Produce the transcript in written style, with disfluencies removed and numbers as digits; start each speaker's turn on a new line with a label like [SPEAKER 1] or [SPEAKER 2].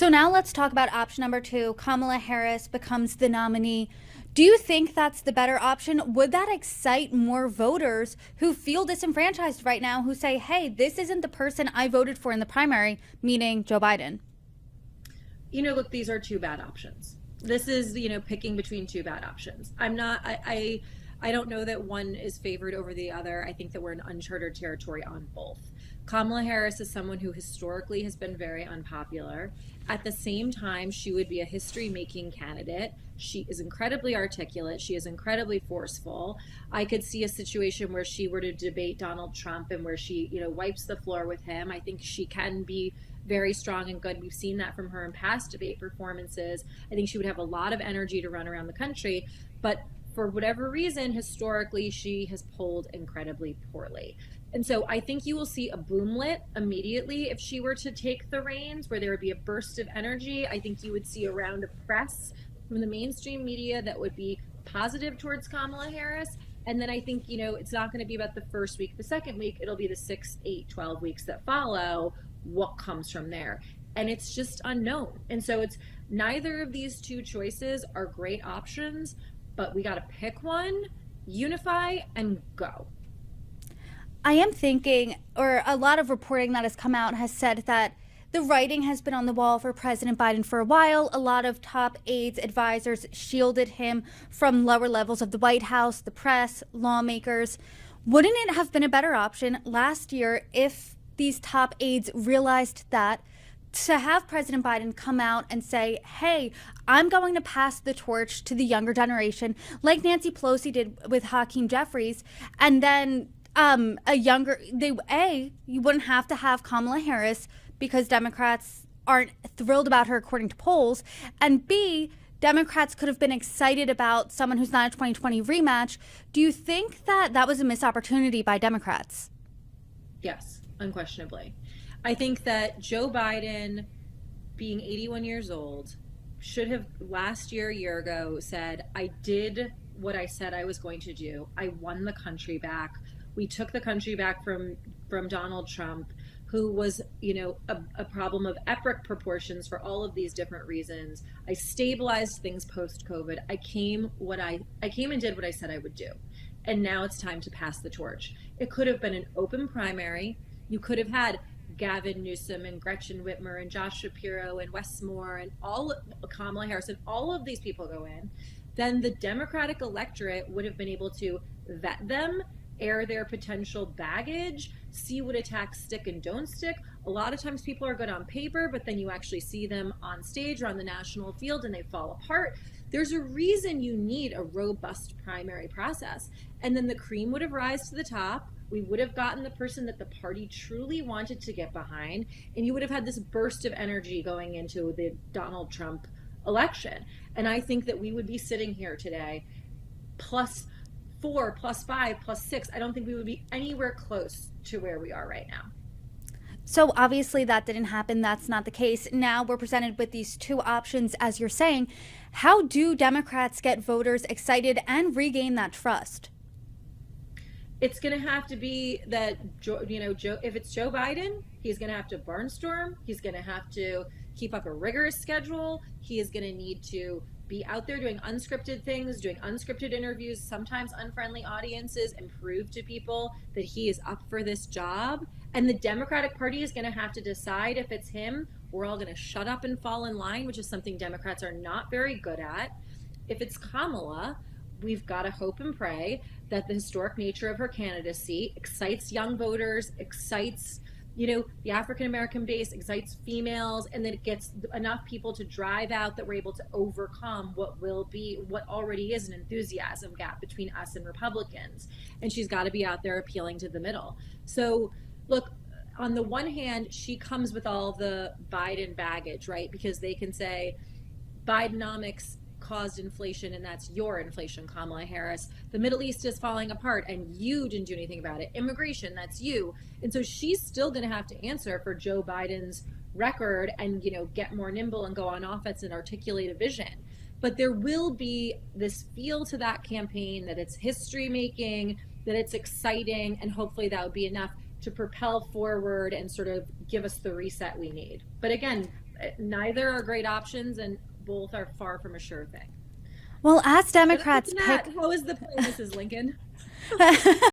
[SPEAKER 1] So now let's talk about option number two. Kamala Harris becomes the nominee. Do you think that's the better option? Would that excite more voters who feel disenfranchised right now, who say, hey, this isn't the person I voted for in the primary, meaning Joe Biden?
[SPEAKER 2] Look, these are two bad options. This is, picking between two bad options. I don't know that one is favored over the other. I think that we're in uncharted territory on both. Kamala Harris is someone who historically has been very unpopular. At the same time, she would be a history-making candidate. She is incredibly articulate. She is incredibly forceful. I could see a situation where she were to debate Donald Trump and where she, wipes the floor with him. I think she can be very strong and good. We've seen that from her in past debate performances. I think she would have a lot of energy to run around the country, but for whatever reason, historically, she has polled incredibly poorly. And so I think you will see a boomlet immediately if she were to take the reins, where there would be a burst of energy. I think you would see a round of press from the mainstream media that would be positive towards Kamala Harris. And then I think, it's not going to be about the first week, the second week. It'll be the 6, 8, 12 weeks that follow. What comes from there? And it's just unknown. And so it's neither of these two choices are great options, but we got to pick one, unify, and go.
[SPEAKER 1] I am thinking, or a lot of reporting that has come out has said that the writing has been on the wall for President Biden for a while. A lot of top aides, advisors shielded him from lower levels of the White House, the press, lawmakers. Wouldn't it have been a better option last year if these top aides realized that, to have President Biden come out and say, hey, I'm going to pass the torch to the younger generation, like Nancy Pelosi did with Hakeem Jeffries, and then you wouldn't have to have Kamala Harris because Democrats aren't thrilled about her according to polls, and B, Democrats could have been excited about someone who's not a 2020 rematch. Do you think that that was a missed opportunity by Democrats?
[SPEAKER 2] Yes, unquestionably. I think that Joe Biden, being 81 years old, should have last year, a year ago, said, I did what I said I was going to do. I won the country back. We took the country back from Donald Trump, who was, a problem of epic proportions for all of these different reasons. I stabilized things post-COVID. I came and did what I said I would do. And now it's time to pass the torch. It could have been an open primary. You could have had Gavin Newsom and Gretchen Whitmer and Josh Shapiro and Wes Moore and Kamala Harris and all of these people go in. Then the Democratic electorate would have been able to vet them, air their potential baggage, see what attacks stick and don't stick. A lot of times people are good on paper, but then you actually see them on stage or on the national field and they fall apart. There's a reason you need a robust primary process. And then the cream would have risen to the top. We would have gotten the person that the party truly wanted to get behind, and you would have had this burst of energy going into the Donald Trump election. And I think that we would be sitting here today +4, +5, +6. I don't think we would be anywhere close to where we are right now.
[SPEAKER 1] So obviously that didn't happen. That's not the case. Now we're presented with these two options, as you're saying. How do Democrats get voters excited and regain that trust?
[SPEAKER 2] It's going to have to be that, if it's Joe Biden, he's going to have to barnstorm. He's going to have to keep up a rigorous schedule. He is going to need to be out there doing unscripted things, doing unscripted interviews, sometimes unfriendly audiences, and prove to people that he is up for this job. And the Democratic Party is going to have to decide if it's him. We're all going to shut up and fall in line, which is something Democrats are not very good at. If it's Kamala, we've got to hope and pray that the historic nature of her candidacy excites young voters, excites, the African-American base, excites females, and that it gets enough people to drive out that we're able to overcome what already is an enthusiasm gap between us and Republicans. And she's got to be out there appealing to the middle. So look, on the one hand, she comes with all the Biden baggage, right? Because they can say Bidenomics caused inflation, and that's your inflation, Kamala Harris. The Middle East is falling apart and you didn't do anything about it. Immigration, that's you. And so she's still going to have to answer for Joe Biden's record and, get more nimble and go on offense and articulate a vision. But there will be this feel to that campaign that it's history making, that it's exciting, and hopefully that would be enough to propel forward and sort of give us the reset we need. But again, Neither are great options, and both are far from a sure thing.
[SPEAKER 1] Well, as
[SPEAKER 2] But other
[SPEAKER 1] Democrats
[SPEAKER 2] than that,
[SPEAKER 1] pick
[SPEAKER 2] how is the play, Mrs. Lincoln?